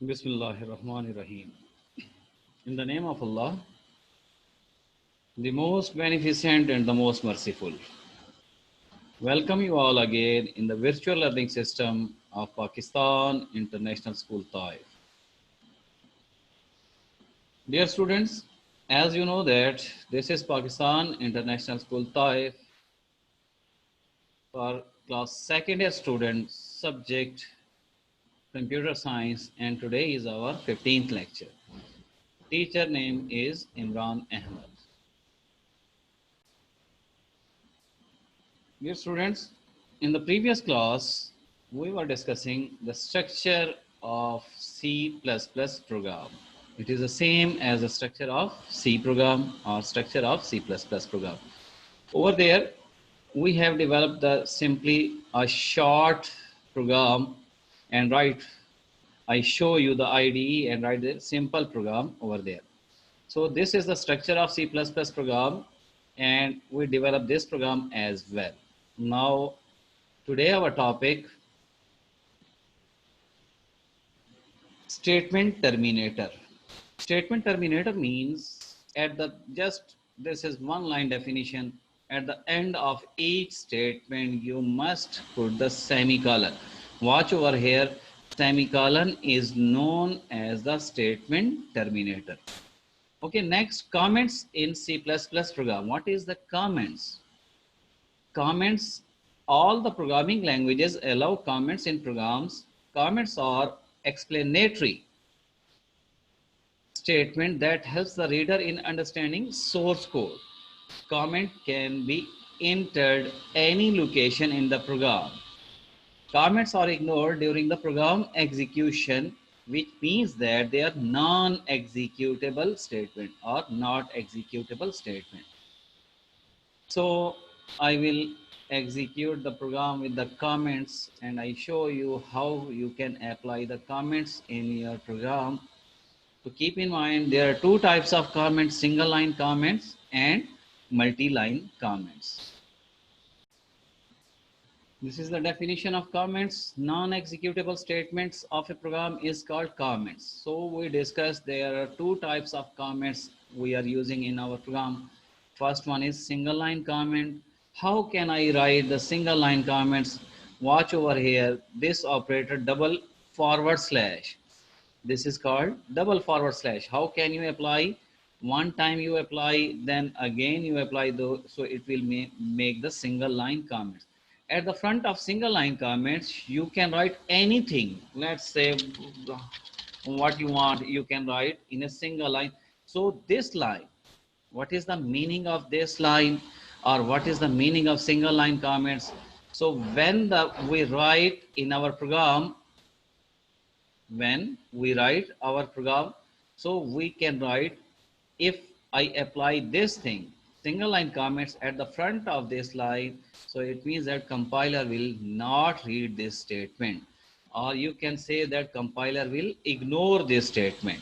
Bismillahirrahmanirrahim. In the name of Allah, the most beneficent and the most merciful. Welcome you all again in the virtual learning system of Pakistan International School Taif. Dear students, as you know that this is Pakistan International School Taif for class second year student subject computer science, and today is our 15th lecture. Teacher name is Imran Ahmed. Dear students, in the previous class, we were discussing the structure of C++ program. It is the same as the structure of C program or structure of C++ program. Over there, we have developed simply a short program and I show you the IDE and write the simple program over there. So this is the structure of C++ program, and we develop this program as well. Now, today our topic, statement terminator. Statement terminator means this is one line definition. At the end of each statement, you must put the semicolon. Watch over here, semicolon is known as the statement terminator. Okay, next, comments in C++ program. What is the comments? Comments, all the programming languages allow comments in programs. Comments are explanatory statement that helps the reader in understanding source code. Comment can be entered any location in the program. Comments are ignored during the program execution, which means that they are non-executable statement or not executable statement. So I will execute the program with the comments, and I show you how you can apply the comments in your program. So keep in mind, there are two types of comments: single line comments and multi-line comments. This is the definition of comments. Non-executable statements of a program is called comments. So we discussed there are two types of comments we are using in our program. First one is single line comment. How can I write the single line comments? Watch over here, this operator double forward slash. This is called double forward slash. How can you apply? One time you apply, then again you apply, so it will make the single line comments. At the front of single line comments, you can write anything. Let's say what you want, you can write in a single line. So this line, what is the meaning of this line, or what is the meaning of single line comments? So when we write in our program, when we write our program, so we can write, if I apply this thing, single line comments at the front of this line, so it means that compiler will not read this statement, or you can say that compiler will ignore this statement.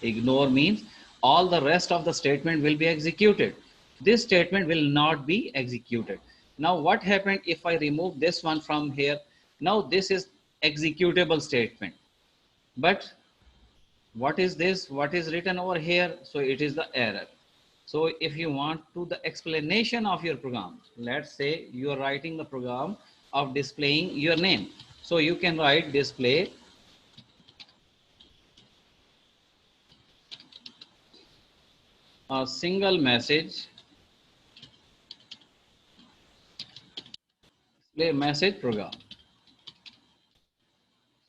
Ignore means all the rest of the statement will be executed. This statement will not be executed. Now what happened if I remove this one from here? Now this is executable statement. But what is this? What is written over here? So it is the error. So if you want to the explanation of your program, let's say you are writing the program of displaying your name. So you can write display a single message, display message program.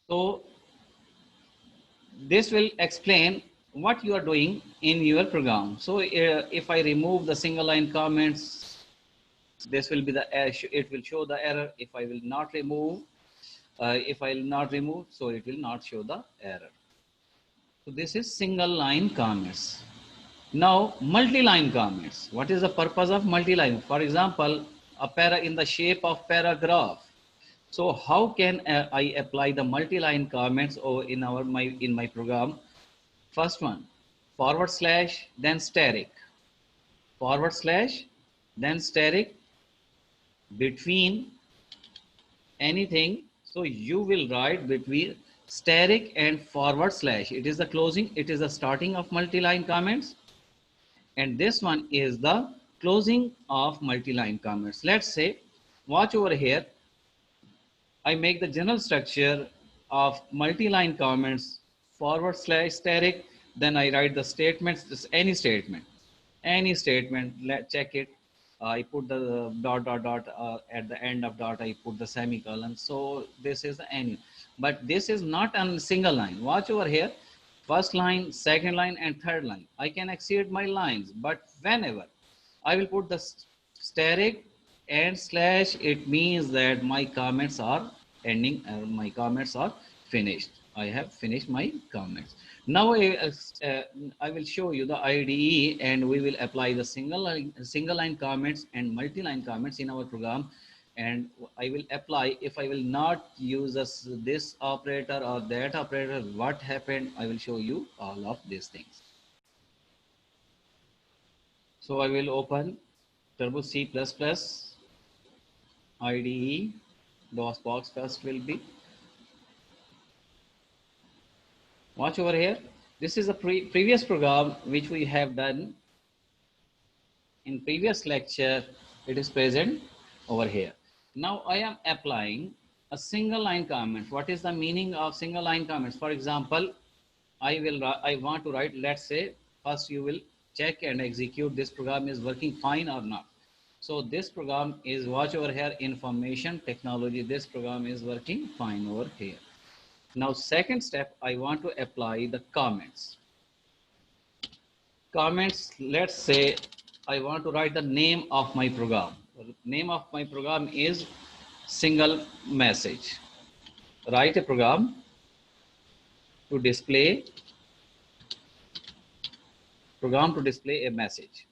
So this will explain what you are doing in your program. So if I remove the single line comments, this will be the it will show the error. If I will not remove, so it will not show the error. So this is single line comments. Now multi-line comments. What is the purpose of multi-line? For example, a para in the shape of paragraph. So how can I apply the multi-line comments in my program? First one, forward slash, then steric, forward slash, then steric, between anything. So you will write between, Steric and forward slash. It is the closing. It is the starting of multi-line comments. And this one is the closing of multi-line comments. Let's say, watch over here. I make the general structure of multi-line comments forward slash steric. Then I write the statements, just any statement, let's check it. I put the dot, dot, dot, at the end of dot, I put the semicolon. So this is the any, but this is not on single line. Watch over here, first line, second line, and third line. I can exceed my lines, but whenever I will put the steric and slash, it means that my comments are ending, my comments are finished. I have finished my comments. Now I will show you the IDE, and we will apply the single line comments and multi-line comments in our program. And I will apply, if I will not use this operator or that operator, what happened, I will show you all of these things. So I will open Turbo C++ IDE. DOS box first will be. Watch over here. This is a previous program which we have done in previous lecture. It is present over here. Now I am applying a single line comment. What is the meaning of single line comments? For example, I want to write, let's say, first you will check and execute this program is working fine or not. So this program is, watch over here, information technology. This program is working fine over here. Now, second step, I want to apply the comments. Comments, let's say I want to write the name of my program. The name of my program is single message. Write a program to display a message.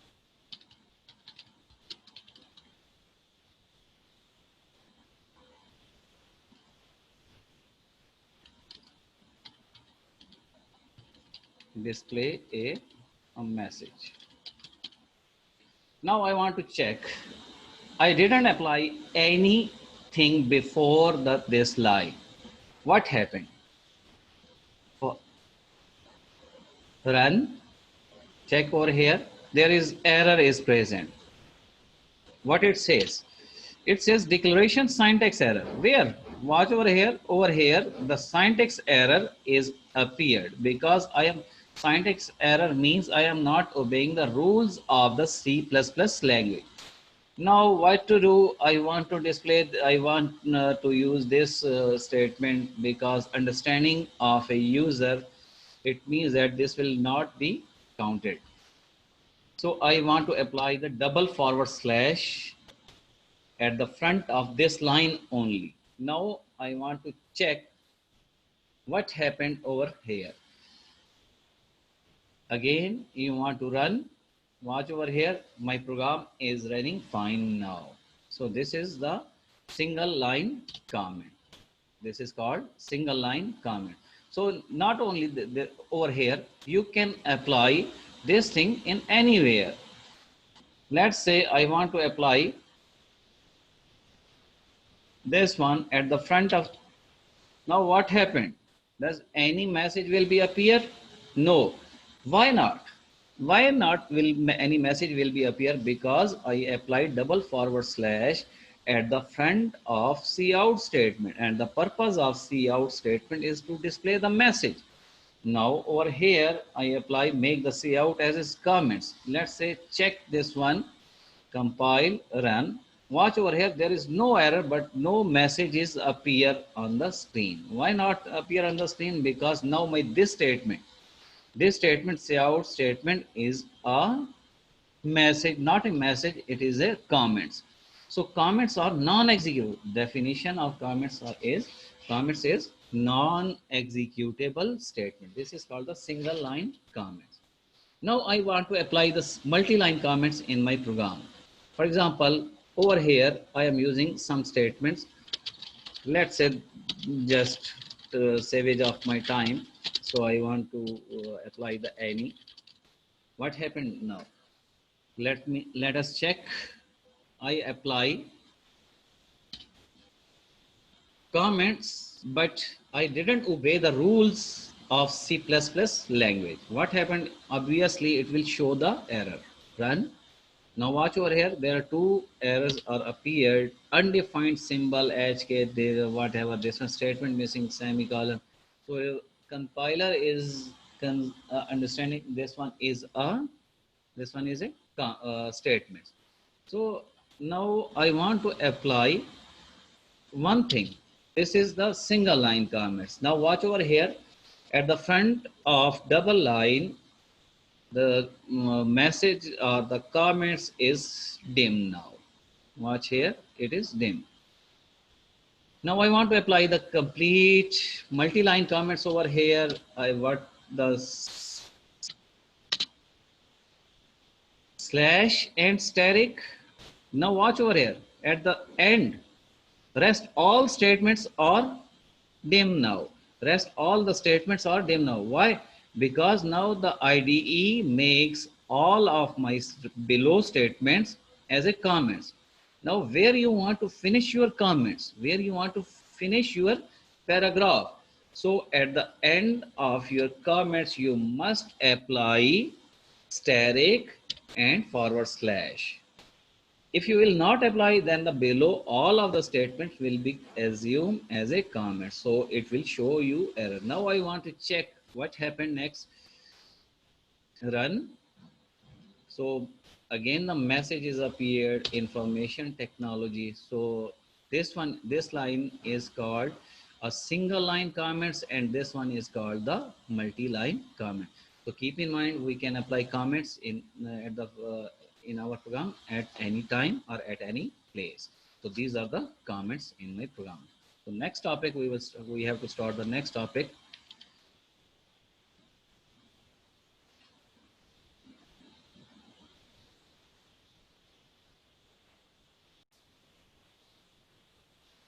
Display a message. Now I want to check. I didn't apply anything before this line. What happened? For run, check over here. There is error is present. What it says? It says declaration syntax error. Where? Watch over here. Over here, the syntax error is appeared because I am syntax error means I am not obeying the rules of the C++ language. Now what to do? I want to display, I want to use this statement because understanding of a user, it means that this will not be counted. So I want to apply the double forward slash at the front of this line only. Now I want to check what happened over here. Again, you want to run. Watch over here. My program is running fine now. So this is the single line comment. This is called single line comment. So not only over here, you can apply this thing in anywhere. Let's say I want to apply this one at the front of. Now what happened? Does any message will be appear? No. Why not? Why not will any message will be appear? Because I applied double forward slash at the front of cout statement, and the purpose of cout statement is to display the message. Now over here I apply make the cout as its comments. Let's say check this one, compile, run. Watch over here, there is no error, but no messages appear on the screen. Why not appear on the screen? Because now my this statement cout statement is a message, not a message, it is a comments. So comments are non-executable. Definition of comments is non-executable statement. This is called the single line comments. Now I want to apply this multi-line comments in my program. For example, over here I am using some statements. Let's say just savage of my time. So I want to apply the any. What happened now? Let us check. I apply comments, but I didn't obey the rules of C++ language. What happened? Obviously it will show the error. Run. Now watch over here, there are two errors are appeared: undefined symbol HK, there whatever this one, statement missing semicolon. So compiler is understanding this one is a statement. So now I want to apply one thing. This is the single line comments. Now watch over here, at the front of double line, the message or the comments is dim now. Watch here, it is dim. Now I want to apply the complete multi-line comments over here. I want the slash and static. Now watch over here, at the end, rest all statements are dim now. Rest all the statements are dim now. Why? Because now the IDE makes all of my below statements as a comments. Now where you want to finish your comments, where you want to finish your paragraph. So at the end of your comments, you must apply static and forward slash. If you will not apply, then the below all of the statements will be assumed as a comment. So it will show you error. Now I want to check what happened next. Run. So again, the message is appeared, information technology. So this line is called a single line comments, and this one is called the multi-line comment. So keep in mind, we can apply comments in our program at any time or at any place. So these are the comments in my program. So next topic, we have to start the next topic.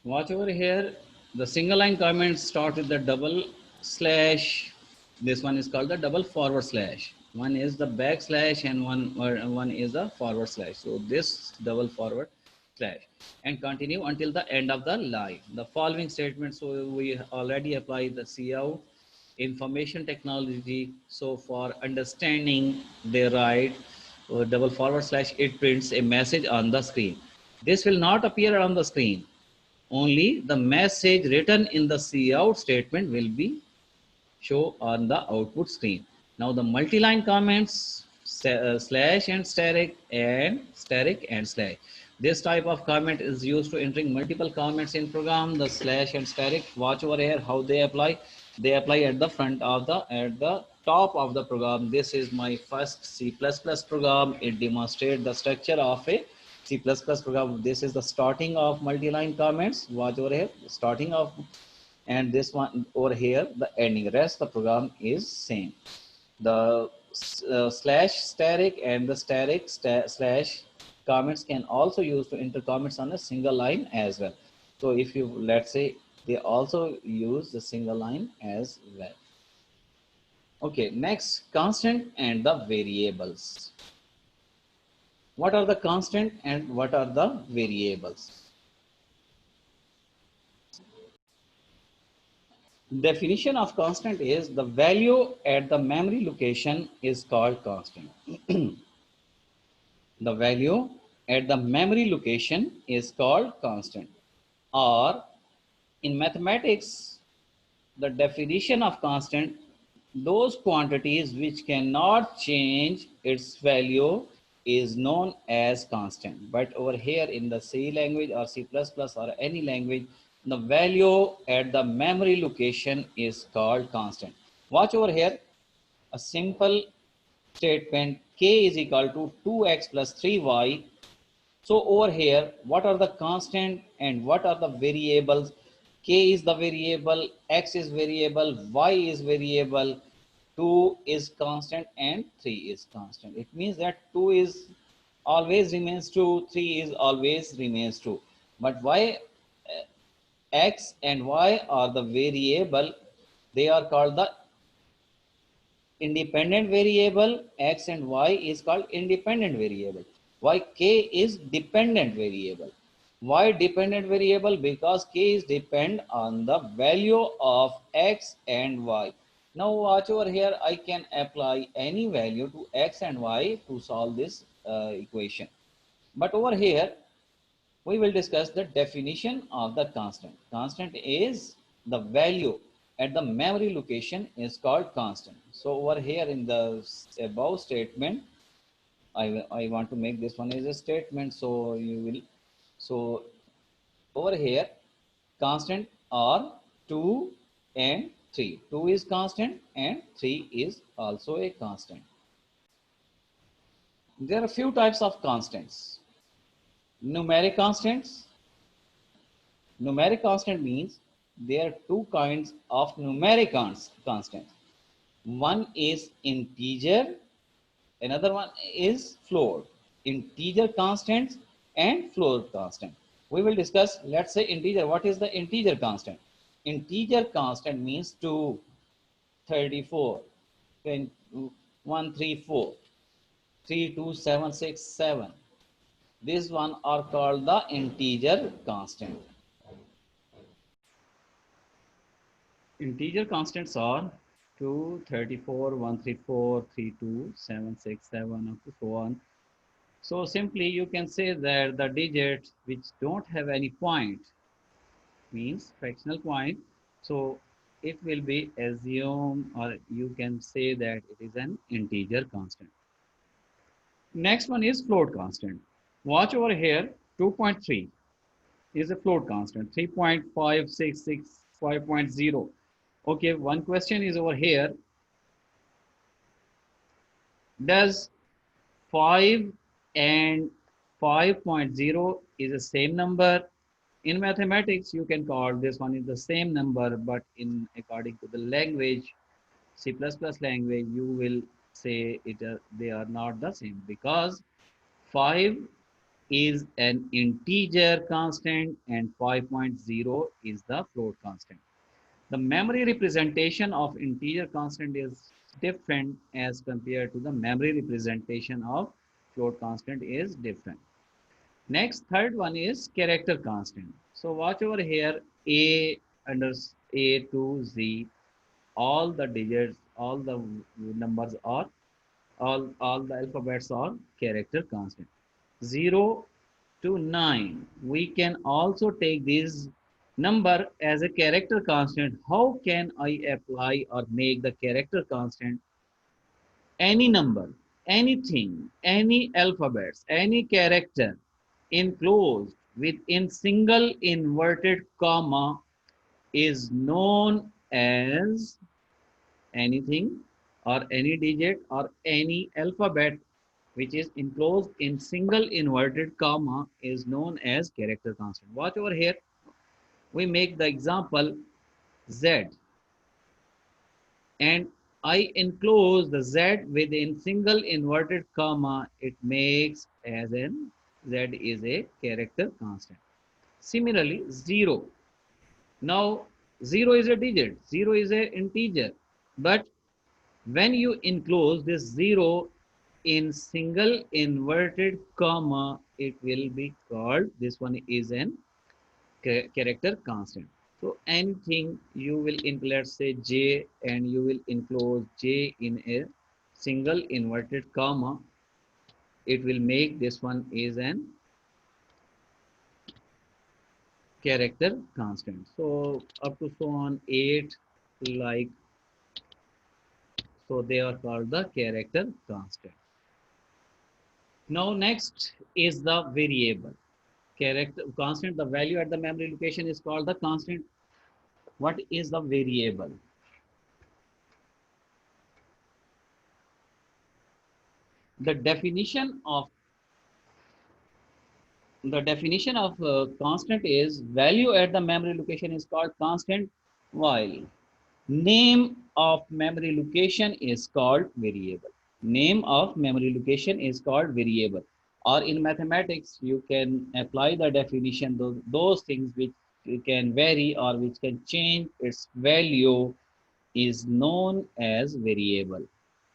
Watch over here, the single line comments start with the double slash. This one is called the double forward slash. One is the backslash and one is the forward slash. So this double forward slash and continue until the end of the line. The following statement, so we already applied the cout information technology. So for understanding they write double forward slash, it prints a message on the screen. This will not appear on the screen. Only the message written in the cout statement will be show on the output screen. Now the multi-line comments, slash and static and slash. This type of comment is used to entering multiple comments in program. The slash and static, watch over here how they apply. They apply at the front of at the top of the program. This is my first C++ program. It demonstrates the structure of a C++ program. This is the starting of multi-line comments. Watch over here, starting of, and this one over here, the ending. Rest the program is same. The slash static and the static slash comments can also use to enter comments on a single line as well. So if you, let's say, they also use the single line as well. Okay, next, constant and the variables. What are the constant and what are the variables? Definition of constant is the value at the memory location is called constant. The value at the memory location is called constant. Or in mathematics, the definition of constant, those quantities which cannot change its value is known as constant. But over here in the C language or C++ or any language, the value at the memory location is called constant. Watch over here, a simple statement k is equal to 2x plus 3y. So over here, what are the constant and what are the variables? K is the variable, x is variable, y is variable, 2 is constant and 3 is constant. It means that 2 is always remains true, 3 is always remains true. But why x and y are the variable? They are called the independent variable. X and y is called independent variable. Why k is dependent variable? Why dependent variable? Because keys depend on the value of x and y. Now watch over here, I can apply any value to x and y to solve this equation. But over here, we will discuss the definition of the constant. Constant is the value at the memory location is called constant. So over here in the above statement, I want to make this one as a statement. So you will, so over here, constant are 2 and 3. 2 is constant and 3 is also a constant. There are a few types of constants. Numeric constants. Numeric constant means there are two kinds of numeric constants. One is integer, another one is float. Integer constants and float constant. We will discuss, let's say integer. What is the integer constant? Integer constant means 2, 34, 134, 32767. These one are called the integer constant. Integer constants are 2, 34, 134, 32, 767, up to so on. So simply you can say that the digits which don't have any point means fractional point. So it will be assumed, or you can say that it is an integer constant. Next one is float constant. Watch over here, 2.3 is a float constant, 3.566, 5.0. Okay, one question is over here. Does 5 and 5.0 is the same number? In mathematics, you can call this one is the same number, but in according to the language, C++ language, you will say they are not the same, because 5 is an integer constant and 5.0 is the float constant. The memory representation of integer constant is different as compared to the memory representation of float constant is different. Next, third one is character constant. So watch over here, A under A to Z, all the digits, all the numbers are, all the alphabets are character constant. 0 to 9. We can also take this number as a character constant. How can I apply or make the character constant? Any number, anything, any alphabets, any character enclosed within single inverted comma is known as anything or any digit or any alphabet which is enclosed in single inverted comma is known as character constant. Watch over here. We make the example Z, and I enclose the Z within single inverted comma. It makes as in Z is a character constant. Similarly, 0. Now, 0 is a digit, 0 is an integer, but when you enclose this 0 in single inverted comma, it will be called, this one is an character constant. So anything you will, in let's say J, and you will enclose J in a single inverted comma, it will make this one is an character constant. So up to so on 8, like, so they are called the character constant. Now next is the variable. Character constant, the value at the memory location is called the constant. What is the variable? The definition of constant is value at the memory location is called constant, while name of memory location is called variable. Name of memory location is called variable. Or in mathematics, you can apply the definition, those things which can vary or which can change its value is known as variable.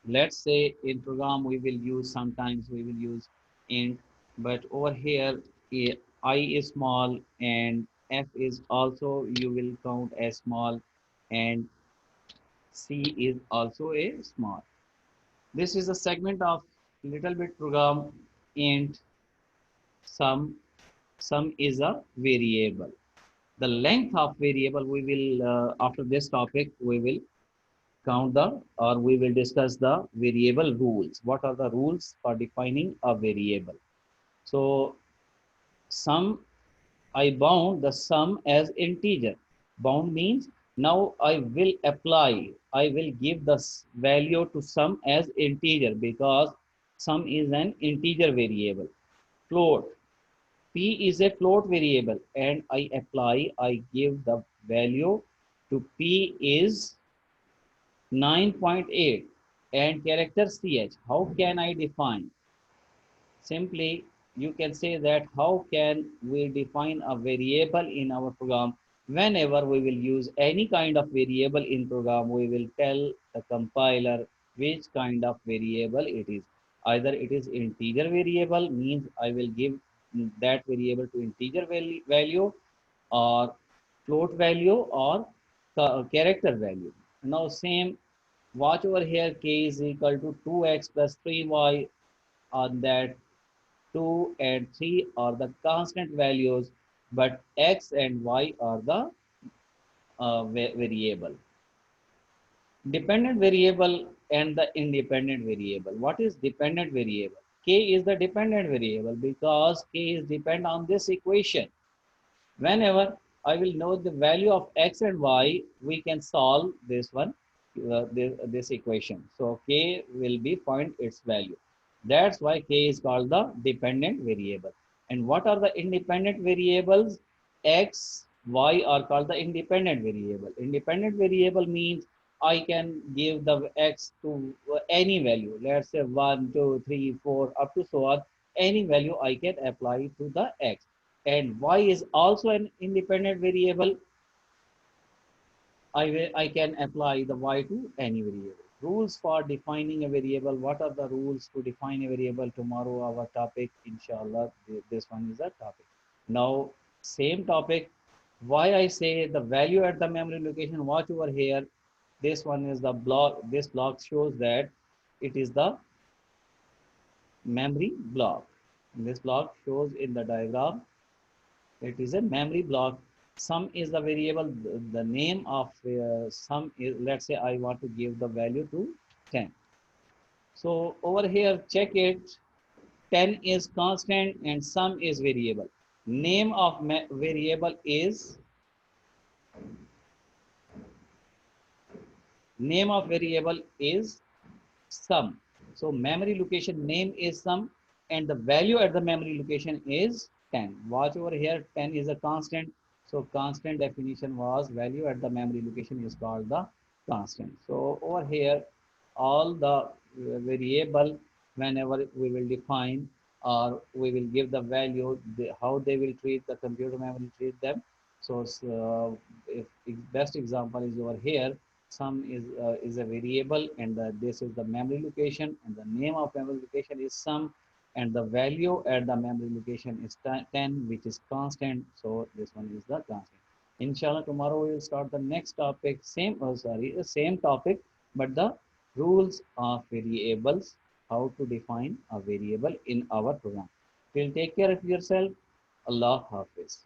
Let's say in program we will use, sometimes we will use int, but over here I is small and f is also you will count as small, and c is also a small. This is a segment of little bit program, and sum is a variable. The length of variable we will after this topic we will count the, or we will discuss the variable rules. What are the rules for defining a variable? So sum, I bound the sum as integer. Bound means now I will give the value to sum as integer, because sum is an integer variable. Float, p is a float variable, and I give the value to p is 9.8 and character ch. How can I define? Simply, you can say that how can we define a variable in our program? Whenever we will use any kind of variable in program, we will tell the compiler which kind of variable it is. Either it is integer variable, means I will give that variable to integer value, or float value, or character value. Now same, watch over here, k is equal to 2x plus 3y, on that 2 and 3 are the constant values, but x and y are the variable. Dependent variable and the independent variable. What is dependent variable? K is the dependent variable because K is depend on this equation. Whenever I will know the value of x and y, we can solve this one, this equation. So k will be find its value. That's why k is called the dependent variable. And what are the independent variables? X, y are called the independent variable. Independent variable means I can give the x to any value. Let's say 1, 2, 3, 4, up to so on. Any value I can apply to the x, and y is also an independent variable. I can apply the y to any variable. Rules for defining a variable. What are the rules to define a variable? Tomorrow our topic, inshallah, this one is a topic. Now same topic, why I say the value at the memory location, watch over here. This one is the block. This block shows that it is the memory block. This block shows in the diagram it is a memory block. Sum is the variable. The name of sum is, let's say I want to give the value to 10. So over here, check it. 10 is constant and sum is variable. Name of variable is, name of variable is sum. So memory location name is sum, and the value at the memory location is 10. Watch over here, 10 is a constant. So constant definition was value at the memory location is called the constant. So over here, all the variable, whenever we will define or we will give the value, how they will treat, the computer memory treat them. So if best example is over here, sum is a variable, and this is the memory location, and the name of memory location is sum, and the value at the memory location is 10, which is constant. So this one is the constant. Inshallah, tomorrow we will start the next topic. Same topic, but the rules of variables, how to define a variable in our program. Till take care of yourself. Allah Hafiz.